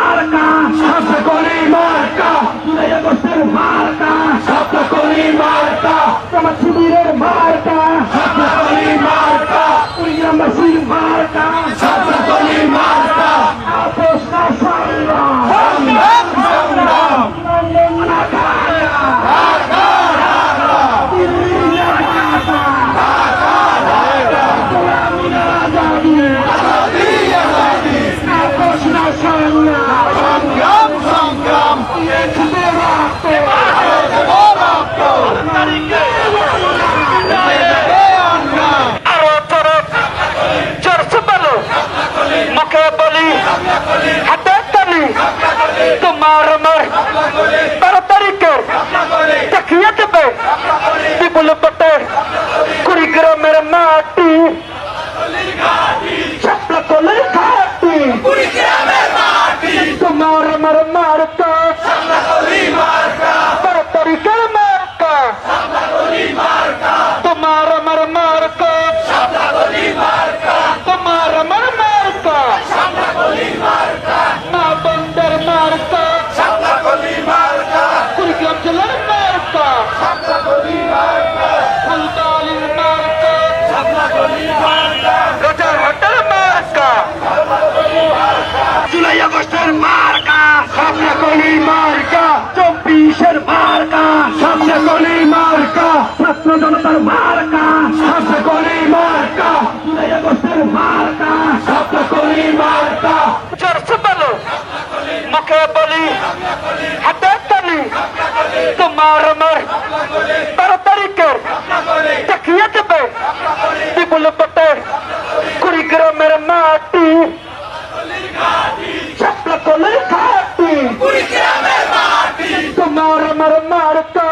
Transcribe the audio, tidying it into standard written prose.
মার্কা, ছাত্রকলি মার্কা, জুলাই আগস্টের মার্কা, ছাত্রকলি মার্কা, জামাত শিবিরের মার্কা, ছাত্রকলি মার্কা, কুড়িগ্রামবাসীর মার্কা, ছাত্রকলি মার্কা, আপোষ না সংগ্রাম, সংগ্রাম সংগ্রাম, না খায়া, ঢাকা ঢাকা, দিল্লি ঢাকা, ঢাকা ঢাকা, গোলামি না আজাদি, আজাদি আজাদি, আপোষ না সংগ্রাম, সংগ্রাম সংগ্রাম, দেখতে রাখতে, দেবো রক্ত, আরো জোরে জোরসে বলো, মুখে বলি, হাতে তালি, তোমার আমার 12 তারিখে দেখিয়ে দেবে বিপুল পটে কুড়িগ্রামের মাটি, শাপলা কলির ঘাটি, তোমার আমার মার্কা, 12 তারিখের মার্কা, তোমার আমার মার্কা, তোমার আমার মার্কা, মা বন্ধের মার্কা, কুড়িগ্রাম জেলার মার্কা, ফুলবালির মার্কা, রাজারহাটের মার্কা, জুলাই আগস্টের মার্কা, ছাত্রকলি মার্কা, 24-এর মার্কা, ছাত্রকলি মার্কা, ছাত্র জনতার মার্কা, ছাত্রকলি মার্কা, জুলাই আগস্টের মার্কা, ছাত্রকলি মার্কা, জোরসে বলো, মুখে বলি, হাতে তালি, তোমার আমার 12 তারিখে দেখিয়ে দেবে বিপুল পটে কুড়িগ্রামের মাটি, শাপলা কলির ঘাটি, তোমার আমার মার্কা,